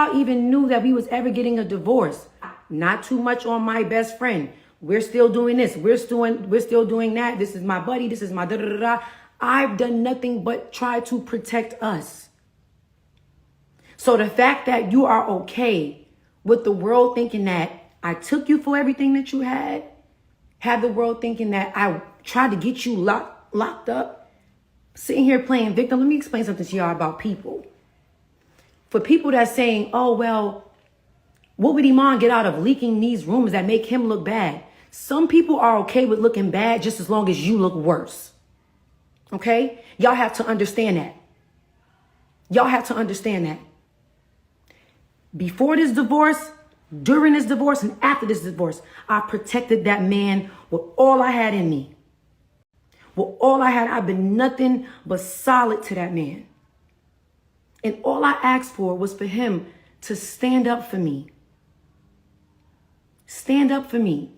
y'all even knew that we was ever getting a divorce. Not too much on my best friend. We're still doing this. We're still doing that. This is my buddy. This is my da-da-da-da. I've done nothing but try to protect us. So the fact that you are okay with the world thinking that I took you for everything that you had the world thinking that I tried to get you locked up, sitting here playing victim. Let me explain something to y'all about people. For people that's saying, oh, well, what would Iman get out of leaking these rumors that make him look bad? Some people are okay with looking bad just as long as you look worse. Okay? Y'all have to understand that. Y'all have to understand that. Before this divorce, during this divorce, and after this divorce, I protected that man with all I had in me. With all I had, I've been nothing but solid to that man. And all I asked for was for him to stand up for me. Stand up for me.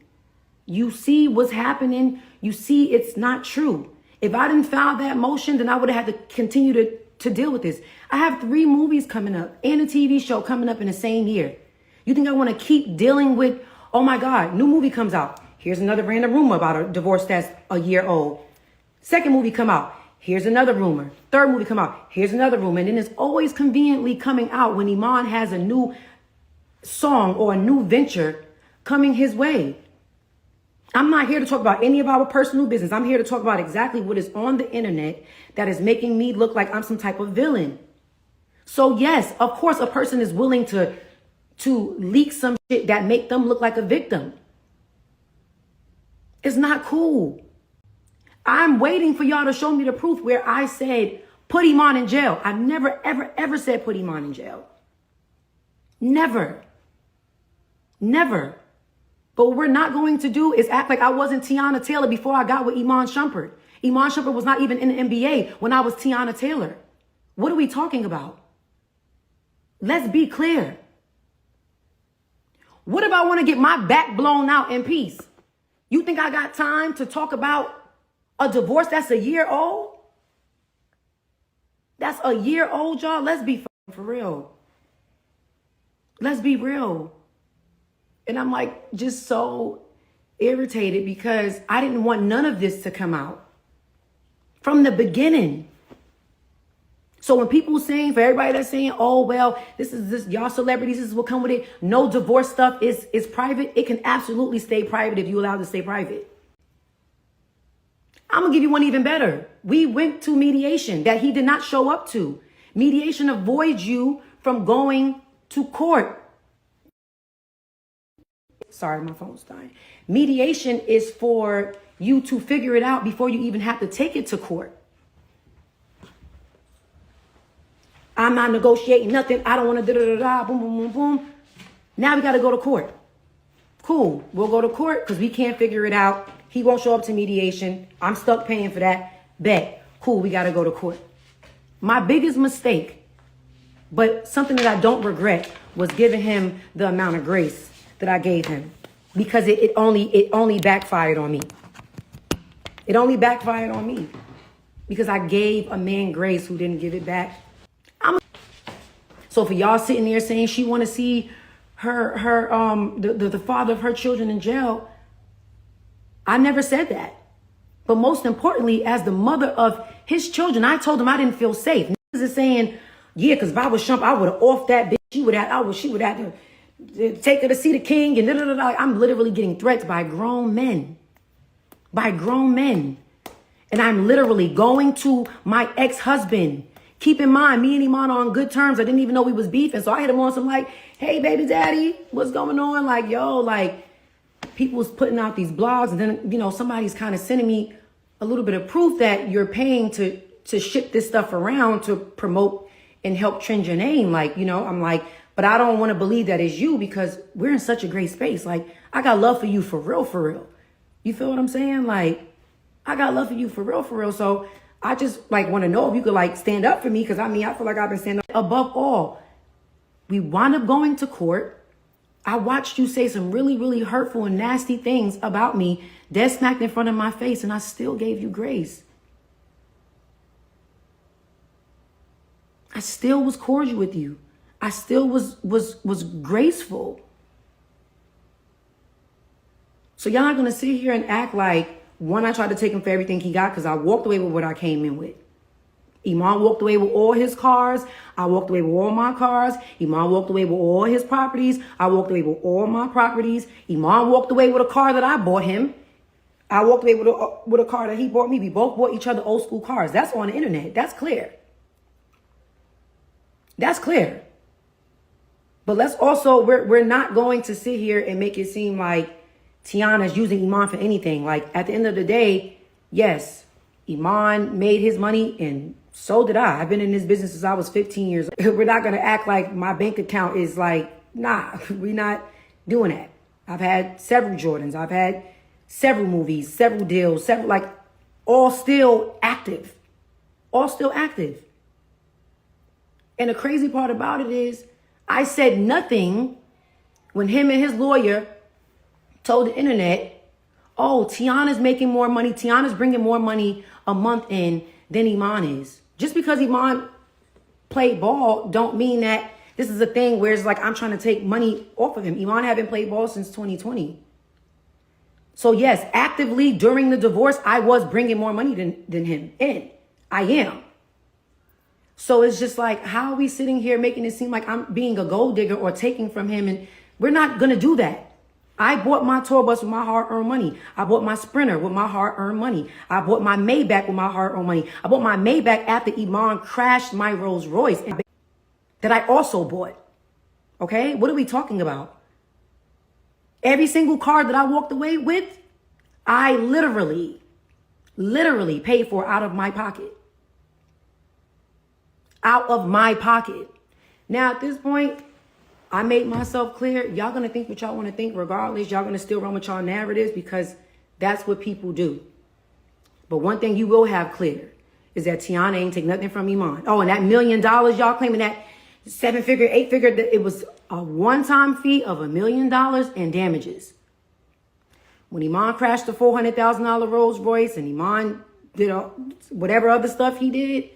You see what's happening. You see it's not true. If I didn't file that motion, then I would have had to continue to deal with this. I have 3 movies coming up and a TV show coming up in the same year. You think I want to keep dealing with, oh my God, new movie comes out. Here's another random rumor about a divorce that's a year old. Second movie come out. Here's another rumor. Third movie come out. Here's another rumor. And then it's always conveniently coming out when Iman has a new song or a new venture coming his way. I'm not here to talk about any of our personal business. I'm here to talk about exactly what is on the internet that is making me look like I'm some type of villain. So yes, of course, a person is willing to leak some shit that make them look like a victim. It's not cool. I'm waiting for y'all to show me the proof where I said, put Iman in jail. I've never, ever, ever said put Iman in jail. Never. Never. But what we're not going to do is act like I wasn't Teyana Taylor before I got with Iman Shumpert. Iman Shumpert was not even in the NBA when I was Teyana Taylor. What are we talking about? Let's be clear. What if I want to get my back blown out in peace? You think I got time to talk about a divorce that's a year old? That's a year old, y'all. Let's be for real. Let's be real. And I'm like just so irritated because I didn't want none of this to come out from the beginning. So when people saying, for everybody that's saying, oh, well, this y'all celebrities, this is what come with it. No divorce stuff is private. It can absolutely stay private if you allow it to stay private. I'm going to give you one even better. We went to mediation that he did not show up to. Mediation avoids you from going to court. Sorry, my phone's dying. Mediation is for you to figure it out before you even have to take it to court. I'm not negotiating nothing. I don't want to da-da-da-da, boom, boom, boom, boom. Now we got to go to court. Cool. We'll go to court because we can't figure it out. He won't show up to mediation. I'm stuck paying for that. Bet. Cool. We got to go to court. My biggest mistake, but something that I don't regret, was giving him the amount of grace that I gave him, because it only backfired on me. It only backfired on me because I gave a man grace who didn't give it back. So for y'all sitting there saying she want to see the father of her children in jail, I never said that. But most importantly, as the mother of his children, I told him I didn't feel safe. Niggas is saying, yeah, because if I was Shump, I would have offed that bitch. She would have to take her to see the king and da-da-da-da. I'm literally getting threats by grown men. By grown men. And I'm literally going to my ex-husband. Keep in mind, me and Iman are on good terms. I didn't even know we was beefing. So I hit him on some like, hey, baby daddy, what's going on? Like, yo, like, people was putting out these blogs. And then, you know, somebody's kind of sending me a little bit of proof that you're paying to ship this stuff around to promote and help trend your name. Like, you know, I'm like, but I don't want to believe that it's you because we're in such a great space. Like, I got love for you for real, for real. You feel what I'm saying? Like, I got love for you for real, for real. So I just like want to know if you could like stand up for me, because I mean, I feel like I've been standing up. Above all, we wound up going to court. I watched you say some really, really hurtful and nasty things about me, dead smacked in front of my face, and I still gave you grace. I still was cordial with you. I still was graceful. So y'all not gonna sit here and act like, one, I tried to take him for everything he got, because I walked away with what I came in with. Iman walked away with all his cars. I walked away with all my cars. Iman walked away with all his properties. I walked away with all my properties. Iman walked away with a car that I bought him. I walked away with a car that he bought me. We both bought each other old school cars. That's on the internet. That's clear. That's clear. But let's also, we're not going to sit here and make it seem like Teyana's using Iman for anything. Like, at the end of the day, yes, Iman made his money and so did I. I've been in this business since I was 15 years old. We're not going to act like my bank account is like, nah, we're not doing that. I've had several Jordans. I've had several movies, several deals, several, like, all still active. All still active. And the crazy part about it is, I said nothing when him and his lawyer told the internet, oh, Teyana's making more money. Teyana's bringing more money a month in than Iman is. Just because Iman played ball don't mean that this is a thing where it's like I'm trying to take money off of him. Iman haven't played ball since 2020. So yes, actively during the divorce, I was bringing more money than him in. I am. So it's just like, how are we sitting here making it seem like I'm being a gold digger or taking from him? And we're not going to do that. I bought my tour bus with my hard-earned money. I bought my Sprinter with my hard-earned money. I bought my Maybach with my hard-earned money. I bought my Maybach after Iman crashed my Rolls Royce that I also bought. Okay? What are we talking about? Every single car that I walked away with, I literally paid for out of my pocket. Out of my pocket. Now, at this point, I made myself clear. Y'all going to think what y'all want to think regardless. Y'all going to still run with y'all narratives because that's what people do. But one thing you will have clear is that Teyana ain't take nothing from Iman. Oh, and that $1 million y'all claiming, that 7-figure, 8-figure, it was a one-time fee of $1 million in damages. When Iman crashed the $400,000 Rolls Royce and Iman did whatever other stuff he did,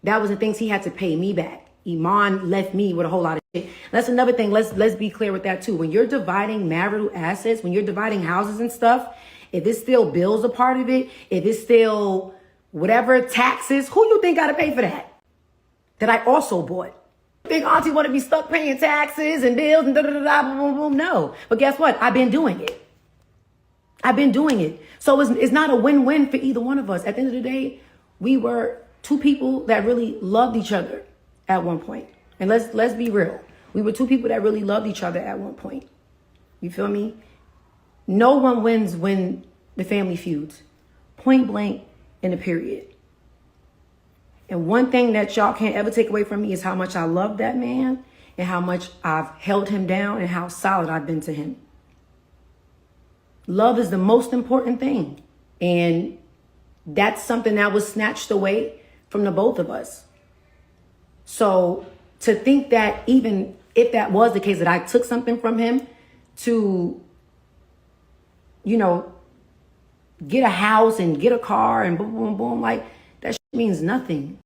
that was the things he had to pay me back. Iman left me with a whole lot of shit. That's another thing. Let's be clear with that too. When you're dividing marital assets, when you're dividing houses and stuff, if it's still bills a part of it, if it's still whatever taxes, who you think got to pay for that? That I also bought. Think auntie want to be stuck paying taxes and bills and boom, boom, boom. No. But guess what? I've been doing it. I've been doing it. So it's not a win-win for either one of us. At the end of the day, we were two people that really loved each other at one point. And let's be real. We were two people that really loved each other at one point. You feel me? No one wins when the family feuds. Point blank in a period. And one thing that y'all can't ever take away from me is how much I love that man and how much I've held him down and how solid I've been to him. Love is the most important thing. And that's something that was snatched away from the both of us. So to think that even if that was the case, that I took something from him to, you know, get a house and get a car and boom, boom, boom, like that shit means nothing.